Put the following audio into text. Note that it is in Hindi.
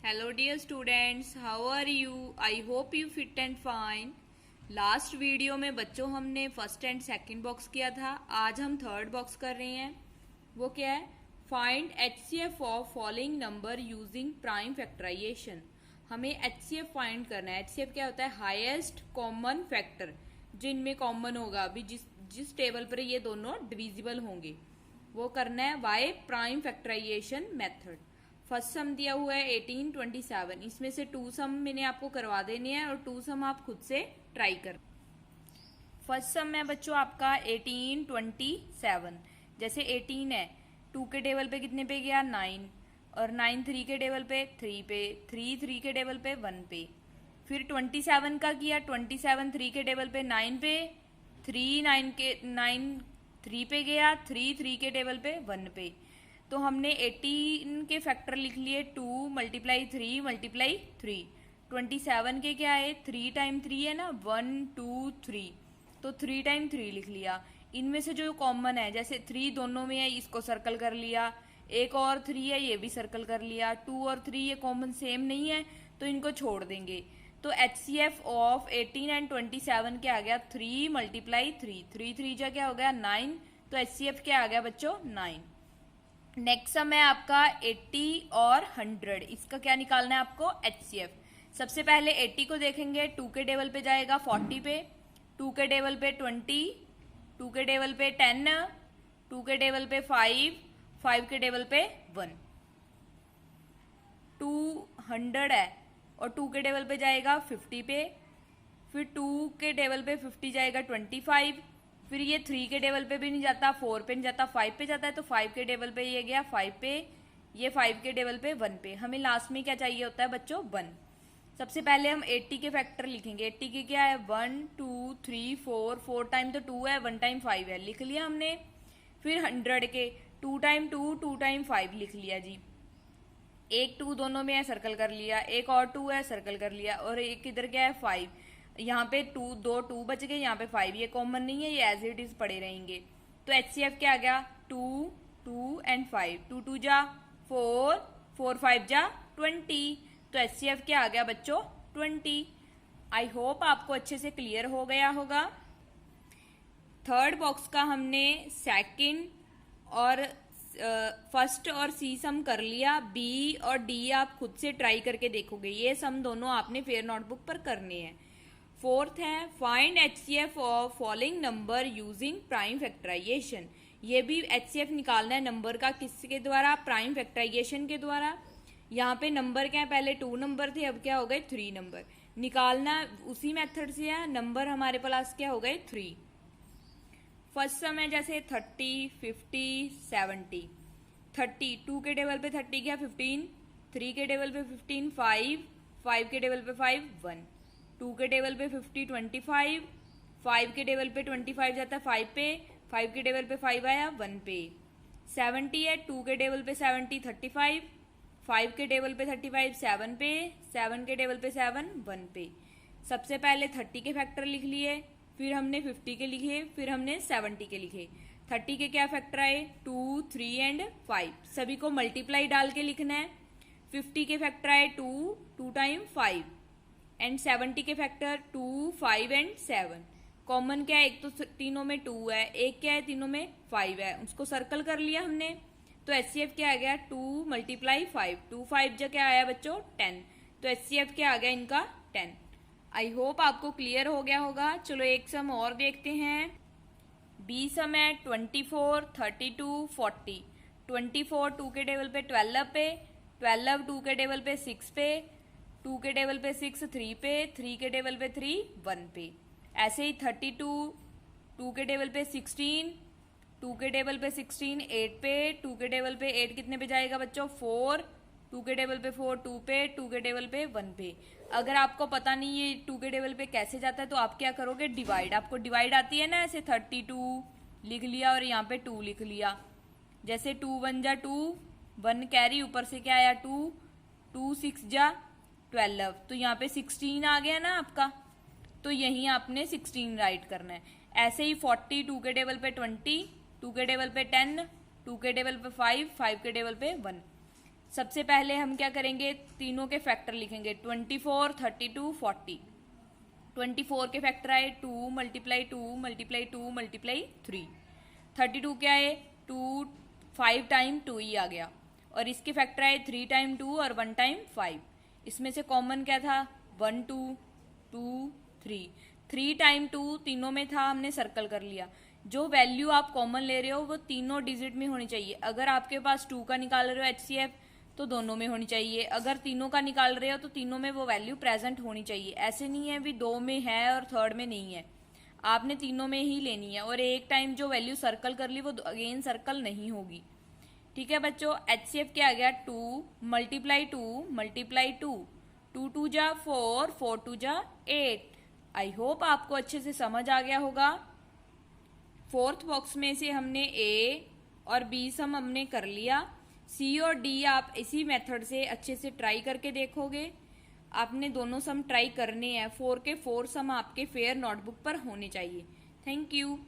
Hello dear students, how are you? I hope you fit and fine. Last video में बच्चों हमने फर्स्ट एंड सेकंड बॉक्स किया था। आज हम थर्ड बॉक्स कर रहे हैं। वो क्या है? Find HCF of following number using prime factorization. हमें HCF फाइंड करना है। HCF क्या होता है? हाईएस्ट कॉमन फैक्टर, जिनमें कॉमन होगा अभी जिस टेबल पर ये दोनों डिविजिबल होंगे, वो करना है by prime factorization method. First sum दिया हुआ है 1827। इसमें से 2 सम मैंने आपको करवा देने हैं और 2 सम आप खुद से ट्राई कर। फर्स्ट सम है बच्चों आपका 1827। जैसे 18 है, 2 के टेबल पे कितने पे गया? 9, और 9 3 के टेबल पे 3 पे, 3 3 के टेबल पे 1 पे। फिर 27 का किया, 27 3 के टेबल पे 9 पे, 9 3 पे गया, 3 3 के टेबल पे 1 पे। तो हमने 18 के फैक्टर लिख लिए 2 × 3 × 3। 27 के क्या है? 3 टाइम 3 है ना, 1 2 3, तो 3 टाइम 3 लिख लिया। इनमें से जो कॉमन है, जैसे 3 दोनों में है, इसको सर्कल कर लिया। एक और 3 है, ये भी सर्कल कर लिया। 2 और 3 ये कॉमन सेम नहीं है, तो इनको छोड़ देंगे। तो HCF ऑफ 18 एंड 27 क्या आ गया? 3 × 3, 3 3 जा क्या हो गया? 9। तो HCF क्या आ गया बच्चों? 9। नेक्स्ट सम है आपका 80 और 100। इसका क्या निकालना है आपको? HCF। सबसे पहले 80 को देखेंगे। 2 के टेबल पे जाएगा 40 पे, 2 के टेबल पे 20, 2 के टेबल पे 10, 2 के टेबल पे 5, 5 के टेबल पे 1। 200 है और 2 के टेबल पे जाएगा 50 पे, फिर 2 के टेबल पे 50 जाएगा 25, फिर ये 3 के टेबल पे भी नहीं जाता, 4 पे नहीं जाता, 5 पे जाता है। तो 5 के टेबल पे ये गया 5 पे, ये 5 के टेबल पे 1 पे। हमें लास्ट में क्या चाहिए होता है बच्चों? 1। सबसे पहले हम 80 के फैक्टर लिखेंगे। 80 के क्या है? 1 2 3 4, 4 टाइम तो 2 है, 1 टाइम 5 है, लिख लिया हमने। फिर 100 के 2 टाइम 2, 2 टाइम 5 लिख लिया जी। एक 2 दोनों में है, सर्कल कर लिया। एक और 2 है, सर्कल कर लिया। और एक इधर क्या है? 5। यहाँ पे 2 बच गए, यहाँ पे 5, ये कॉमन नहीं है, ये एज इट इज पड़े रहेंगे। तो HCF क्या आ गया? 2 2 एंड 5। 2 2 जा 4, 4 5 जा 20। तो HCF क्या आ गया बच्चों? 20। आई होप आपको अच्छे से क्लियर हो गया होगा। थर्ड बॉक्स का हमने सेकंड और फर्स्ट और सी सम कर लिया। बी और डी आप खुद से ट्राई करके देखोगे। ये सम दोनों आपने फेयर नोटबुक पर करने हैं। फोर्थ है find HCF of following number using prime factorization. ये भी HCF निकालना है नंबर का, किसके द्वारा? प्राइम फैक्टराइजेशन के द्वारा। यहाँ पे नंबर क्या है? पहले 2 नंबर थे, अब क्या हो गए? 3 नंबर। निकालना उसी मेथड से है। नंबर हमारे पास क्या हो गए? 3। फर्स्ट सम है जैसे 30 50 70। 30 2 के टेबल पे 30 गया 15, 3 के टेबल पे 15 5, 5 के टेबल पे 5 1, 2 के टेबल पे 50 25, 5 के टेबल पे 25 जाता है 5 पे, 5 के टेबल पे 5 आया 1 पे। 70 है, 2 के टेबल पे 70 35, 5 के टेबल पे 35 7 पे, 7 के टेबल पे 7 1 पे। सबसे पहले 30 के फैक्टर लिख लिए, फिर हमने 50 के लिखे, फिर हमने 70 के लिखे। 30 के क्या फैक्टर आए? 2 3 एंड 5, सभी को मल्टीप्लाई डाल के लिखना है। 50 के फैक्टर आए 2 2 टाइम 5 एंड 70 के फैक्टर 2 5 एंड 7। कॉमन क्या है? एक तो तीनों में 2 है, एक क्या है? तीनों में 5 है, उसको सर्कल कर लिया हमने। तो HCF क्या आ गया? 2 × 5, 2 5 जा क्या आया बच्चों? 10। तो HCF क्या आ गया इनका? 10। आई होप आपको क्लियर हो गया होगा। चलो एक सम और देखते हैं। बी सम है 24 32 40। 24 2 के टेबल पे 12 पे, 12 2 के टेबल पे 6 पे, 2 के टेबल पे 6 3 पे, 3 के टेबल पे 3 1 पे। ऐसे ही 32 2 के टेबल पे 16, 2 के टेबल पे 16 8 पे, 2 के टेबल पे 8 कितने पे जाएगा बच्चों? 4, 2 के टेबल पे 4 2 पे, 2 के टेबल पे 1 पे। अगर आपको पता नहीं ये 2 के टेबल पे कैसे जाता है, तो आप क्या करोगे? डिवाइड। आपको डिवाइड आती है ना, ऐसे 32 लिख लिया और यहाँ पे 2 लिख लिया। जैसे 2 1 जा 2, 1 कैरी, ऊपर से क्या आया? 2 2 6 जा 12, तो यहाँ पे 16 आ गया ना आपका। तो यहीं आपने 16 राइट करना है। ऐसे ही 40 2 के टेबल पे 20, 2 के टेबल पे 10, 2 के टेबल पे 5, 5 के टेबल पे 1। सबसे पहले हम क्या करेंगे, तीनों के फैक्टर लिखेंगे, 24, 32, 40। 24 के फैक्टर आए 2 मल्टीप्लाई 2 मल्टीप्लाई 2 मल्टीप्लाई 3। 32 क्या है 2, 5 टाइम 2 ही आ गया। और इसके फैक्टर आए 3 टाइम 2 और 1 टाइम 5। इसमें से कॉमन क्या था 1 2 2 3। 3 टाइम 2 तीनों में था, हमने सर्कल कर लिया। जो वैल्यू आप कॉमन ले रहे हो वो तीनों डिजिट में होनी चाहिए। अगर आपके पास 2 का निकाल रहे हो HCF तो दोनों में होनी चाहिए, अगर तीनों का निकाल रहे हो तो तीनों में वो वैल्यू प्रेजेंट होनी चाहिए। ऐसे नहीं है भी 2 में है और थर्ड में नहीं है, आपने तीनों में ही लेनी है। और एक टाइम जो वैल्यू सर्कल कर ली वो अगेन सर्कल नहीं होगी। ठीक है बच्चों, HCF क्या आ गया 2 मल्टीप्लाई 2 मल्टीप्लाई 2, 2 2 जा 4, 4 2 जा 8। आई होप आपको अच्छे से समझ आ गया होगा। फोर्थ बॉक्स में से हमने A और B सम हमने कर लिया। C और D आप इसी मेथड से अच्छे से ट्राई करके देखोगे। आपने दोनों सम ट्राई करने हैं। 4 के 4 सम आपके फेयर नोटबुक पर होने चाहिए। Thank you.